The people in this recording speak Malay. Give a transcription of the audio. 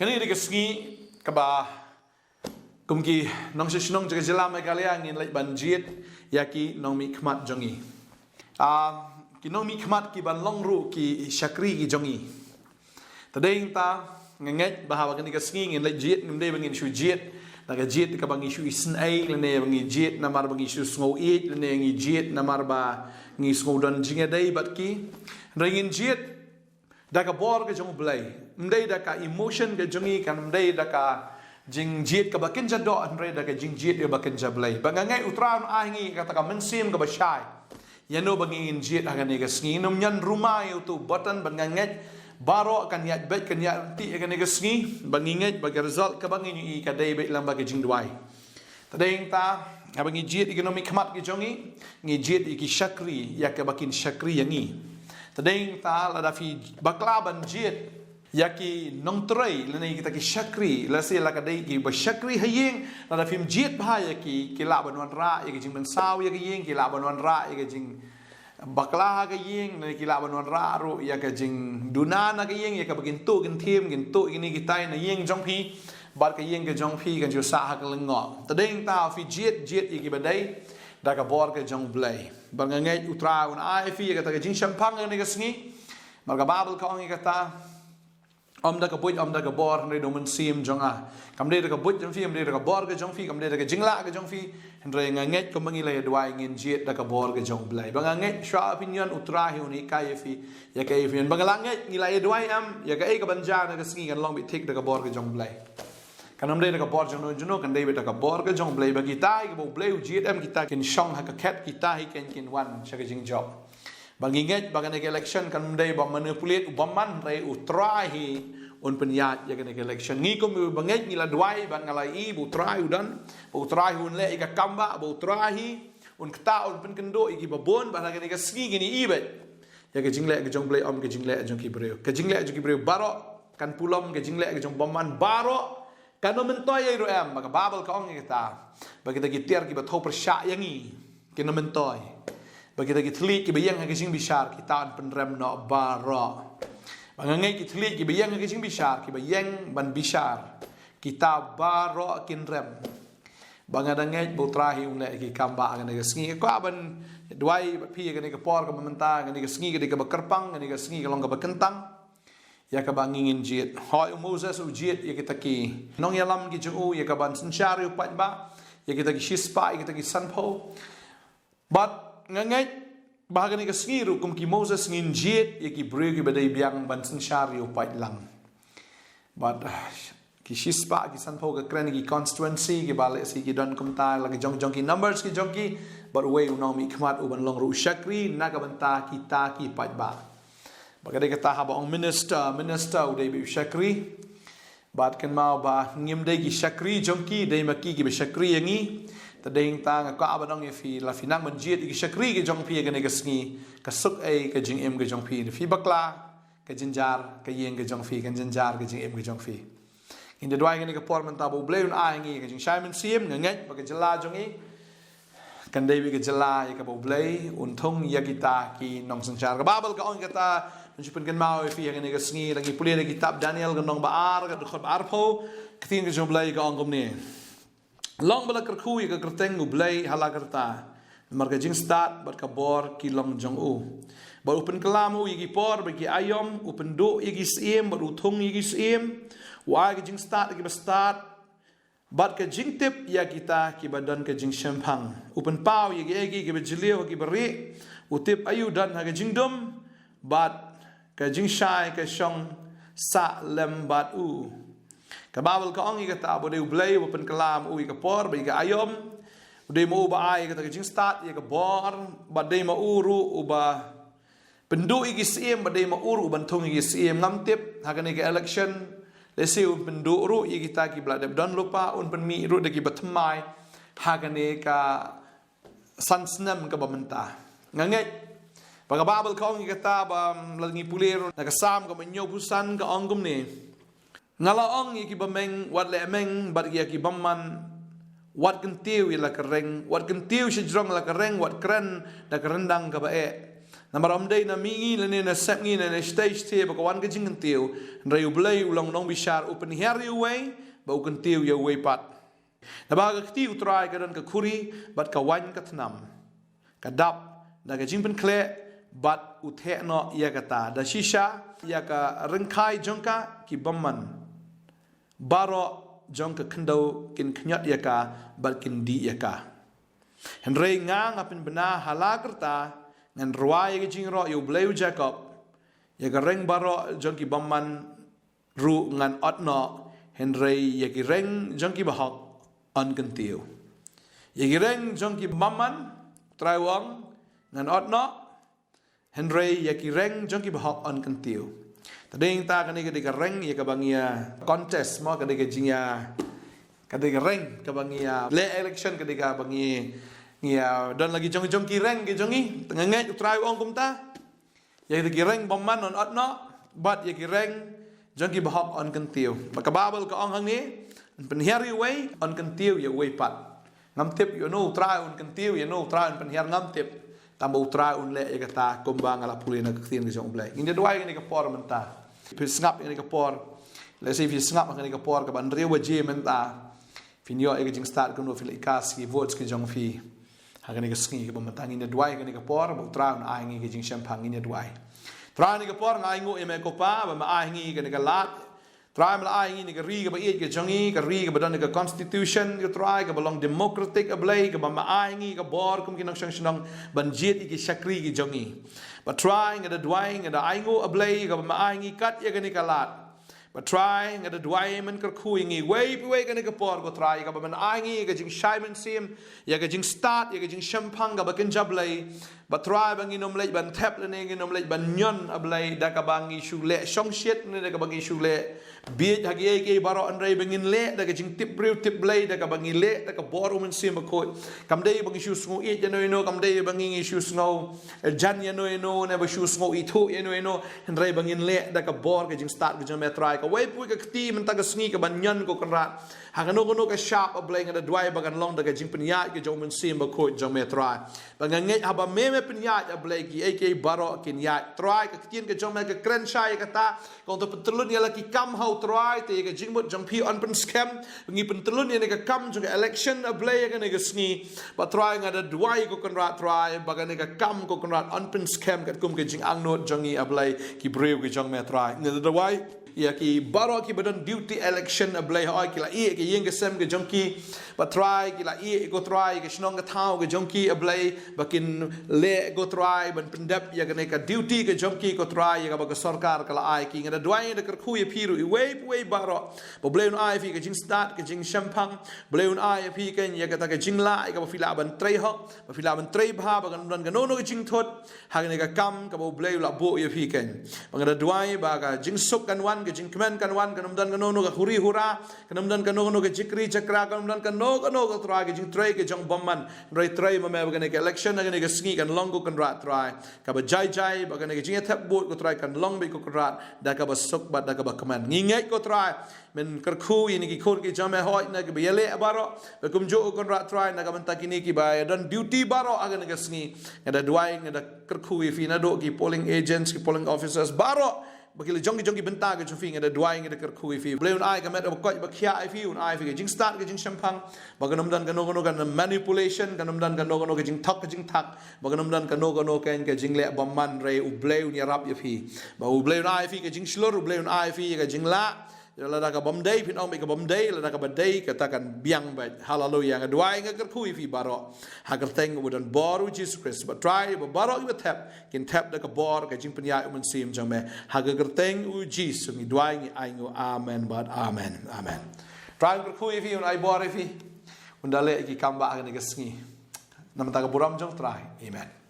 Kani di kesengi kaba kumki nong sesunong jaga jelam kalian ngin lek banjit yaki nong mi khmat jongi. Ki nong mi khmat ki ban long ru ki syakri ki jongi. Tadeng ta ngenget bahawa kani kesengi ngin lek jit ngim dei bangin shu jit. Naga jit ka bangi shu isen ai lene bangi jit namar bangi shu sngo it lene ngi jit namar ba ngi sngo don jinga dei bat ki. Ringin jit daka bor ke jong blai. Mdei daka emotion ke jongi kan mdei daka jing jit ka bakin jado andre daka jing jit ke bakin jablai. Bangangai utran ahingi kata ka mensim ka basyai. Yano bangin jit akan ni kesngi num nyan rumah tu button bangangai baro kan yat bet kan yat ti akan ni kesngi banginget bagi result ka bangin i ka dei bet lam bagi jing duai. Tadeng ta abangi jit ekonomi khmat ke jongi ngi jit iki syakri ya ka bakin syakri yangi. Tadeng ta lada fi baklaban jit yaki nong tray lene kita ki syakri lase la kadai ki ba syakri haying lada fi jit bahaya ki la banwan ra yaki jing ben saw yaki ying ki la banwan ra yaki jing bakla ka ying lene ki la banwan ra ru yaki jing dunana ka ying yaka bagin tu gin thim gin tu ini kita na ying jong pi bat ka ying ka jong pi kan ju sa ha ka lengo. Tadeng ta fi jit yaki badai da ka bor ka jong blai bangangai utra un ai fi kata ka jing champang ni ka sngi marga babel ka ongi kata om da ka buj om da ka bor ni do mun sim jong a kam de ka buj jong fi kam de ka bor ka jong fi kam de ka jingla ka jong fi andre nganget ko mangi le dwai ngin jet da ka bor ka jong blai bangangai sha opinion utra hi uni kai fi ya kai fi bangalanget ngilai dwai am ya ka e ka banja na ka sngi kan long bi tik da ka bor ka jong blai kanam dei ka bor jong no kan dei beta ka bor ka jong blai bagi tai ka bo blai ujit am kita kin shong ha ka ket kita hi ken wan cha ka jing job bagi nget bagan ke election kan dei ba manipulate ubaman rei utrahi un penyat ya kan election ngi ko banget ngila dwai ban ngalai i bu trai udan bu trai un le ka kamba bu trahi un kta un pen kendo iki babon ba kan ke ski gini ibet ya ka jing le ka jong blai om ka jing le jong ki breu ka jing le jong ki breu baro kan pulom ka jing le ka jong baman baro kano mentoy ay roem maka babel ka ong kita bagi kita gitir ki batho persya yangi kino mentoy bagi kita gitli ki bayang ha kising bishar kita an penrem no baro bangangai gitli ki bayang ha kising bishar ki bayang ban bishar kita baro kinrem bangadangai botrahi unle ki kamba ngane sngi ko aban dwai pi ngane ka por ka mamenta ngane ka sngi ka bakerpang ngane ka sngi ka long ka bakentang ya ka bangingin jit hoi Moses u jit ya kita ki nong yalam ki ju ya ka ban sensyari upat ba ya kita ki shispa ya kita ki sanpo but ngangai bahagian ni ka skiru kum ki Moses ngin jit ya ki breu ki badai biang ban sensyari upat lang but ki shispa ki sanpo ka kren ki constituency ki balik si ki don kum ta lagi jong ki numbers ki jong ki but way u nomi khmat u ban long ru syakri na ka banta kita ki pat ba bagada kata haba ong minister uday bi syakri bat kan mau ba ngim dai ki syakri jongki dai maki ki bi syakri yangi tadeng ta ka abadong fi la finang manjit ki syakri ki jongpi ga ne gasngi ka suk ai ka jing em ga jongpi fi bakla ka jinjar ka yeng ga jongfi kan jinjar ka jing em ga jongfi in de dwai ga ne ka por man ta bo bleun a ngi ka jing simon sim ngangat ba ka jala jongi kan dai bi ka jala ya ka bo blei untung ya kita ki nong sanchar ka babel ka ong kata mencupan kan mau fi yang ni kesngi lagi pulia dari kitab Daniel kan nong baar kan khot baar po ketin ke jomblai ka ongom ni long bala kerku ya ka kerteng ublai hala kerta marga jing start bar ka bor ki long jong u bar upen kelamu yigi por bagi ayom upen do yigi sim bar utung yigi sim wa ka jing start ki start bat ka jing tip ya kita ki badan ka jing champang upen pau yigi ki bejlio ki beri utip ayu dan ha ka jing dum bat ka jing shai ka shong sa lem bat u ka babel ka ongi ka ta bode ublei upen kalam u ka por ba ka ayom ude mo ba ai ka jing start ya ka bor bade ma uru uba pendu igi sim bade ma uru ban thong igi sim ngam tip ha ka ni ka election lese u pendu ru igi ta ki blad don lupa un pen mi ru de ki batmai ha ka ni ka sansnam ka bamenta nganget baga babel ka ong kata ba lagi pulero nakasam ka manyo pusan ka ongum ni ngala ong iki bameng wat le meng bat ki bamman wat kentiu la kereng wat kentiu sejrong la kereng wat kren da kerendang ka bae Namaram day na mingi lene na sep ngi na stage te ba kawan ka jing tiu nrai ublei ulang nong bishar upen heri way ba ukan tiu ya way pat na ba ka tiu try ka dan ka kuri bat ka wan ka tnam ka dap na ka jing pen kle bat uthe no ya kata da shisha ya ka rengkai jongka ki bamman baro jongka kendo kin knyat ya ka bat kin di ya ka henrei ngang apin bena halakerta ngan ruai ke jing ro yu bleu Jacob ya ka reng baro jongki bamman ru ngan otno henrei ya ki reng jongki bahok on kentiu ya ki reng jongki bamman trawang ngan otno henrei ya ki reng jongki bahok on kentiu tading ta kani ka reng ya ka bangia contest mo ka de jingya ka de reng ka bangia le election ka de ka bangi ya dan lagi jong kireng ke jongi tengah ngai utrai ong kumta ya kireng bomman on otno bat ya kireng jongki bahok on kentiu maka babel ka ong hang ni penhiari way on kentiu ya way pat ngam tip you know utrai on kentiu you know utrai on penhiar ngam tip tambah utrai on le ya kata kumbang ala pulina ketien ke jong blai ini dua ini ka por menta pisngap ini ka por let's say if you snap ini ka por ka ban riu waje menta finio e jing start kuno filikas ki votes ke jong fi hagani ka sngi ka bamatangin na duai ka ni ka por bu traun ai ngi jing champang ni duai traun ni ka por ngai ngo e me ko pa ba ma ai ngi ka ni ka lat traun ma ai ngi ni ka ri ka ba e ka jongi ka ri ka ba dan ka constitution ka try ka belong democratic ablay ka ba ma ai ngi ka bor kum ki nang sang ban jet ki shakri ki jongi but trying at duai nga da ai ngo ablay ka ba ma ai ngi kat ya ka ni ka lat but trying at duai men ka khui ngi way ka ni ka por ko try ka ba man ai ngi ka jing shaiman sim ya ka jing start ya ka jing champang ka ba kin jablay but try bang inom lej ban tap le ne inom lej ban nyon ablay da ka bangi shule shong shit ne da ka bangi shule biet hagi ke baro andrei bangin le da ka jing tip brew tip blay da ka bangi le da ka boru men sim ko kam dei bangi shu sngo e no no kam dei bangi shu sngo jan ya no no ne ba shu sngo i thu no no andrei bangin le da ka bor ka jing start ka jong me try ka way pu ka kti men ta ka sngi ka ban nyon ko kan rat hagano ko no ka sharp ablay nga da dwai bagan long da ka jing pnya ka jong men sim ko jong me try bangangai haba me penyat ablay ki ak baro kin ya try ka kitien ka jong me ka kren shai ka ta kong to petelun ya laki kam how try te ka jingmut jong pi on pen scam ngi petelun ya ne ka kam jong election ablay ka ne ka sngi ba try nga da duai ko kan rat try bagan ne ka kam ko kan rat on pen scam ka kum ka jing ang not jongi ablay ki breu ki jong me try ne da duai ya ki baro ki badan duty election ablay ha ki la e ki yeng sem ke jonki ba try ki la e go try ke snong ka thau ke jonki ablay bakin le go try ban pendap ya ka duty ke jonki ko try ya ka ba sarkar ka la ai ki ngada dwai de kar khu ye phiru i way baro ba bleun ai fi ke jing start ke jing champang bleun ai fi ken ya ka ta ke jing la ka ba fila ban trei ho ba fila ban trei bha ba kan dan ka no ke jing thot ha ne ka kam ka ba bleu la bo ye fi ken ba ngada dwai ba ka jing suk kan wan ke jing kemen kan wan kan dan kano no ka huri hura kan dan kano no ka jikri chakra kan dan kano ka try ke jing tray ke jong bomman rai tray ma me ba ke election ga ne ka sngi kan long ko kan rat try ka ba jai ba ke jing thap bot ko try kan long be ko kan rat da ka ba sok ba da ka ba kemen ngingai ko try men kar khu ini ki khon ki jame hoi na ke bele baro be kum jo kan rat try na ka man takini ki ba dan duty baro aga ne ka sngi ada duai ada kar khu fi na do ki polling agents ki polling officers baro bakil jongi benta ke chufi ngada duai ngada kar khui fi bleun ai ka met ba koi ba khia ai fi un ai fi ke jing start ke jing champang baganum dan kano kan manipulation kanum dan kano ke jing thak baganum dan kano ken ke jing le bomman re u bleun ya rap ya fi ba u bleun ai fi ke jing slor u bleun ai fi ke jing la la da ka bom dei pin ong me ka bom dei la da ka ba dei katakan biang ba hallelujah nga duai nga kar khui fi baro ha kar teng udan boru Jesus Christ but try ba baro i tap kin tap da ka bor ka jing pnya um sim jang me ha kar teng u Jesus ngi duai ngi ai ngo amen but amen try kar khui fi un ai bor fi undale ki kamba ga ni ga sngi nam ta ka buram jong try amen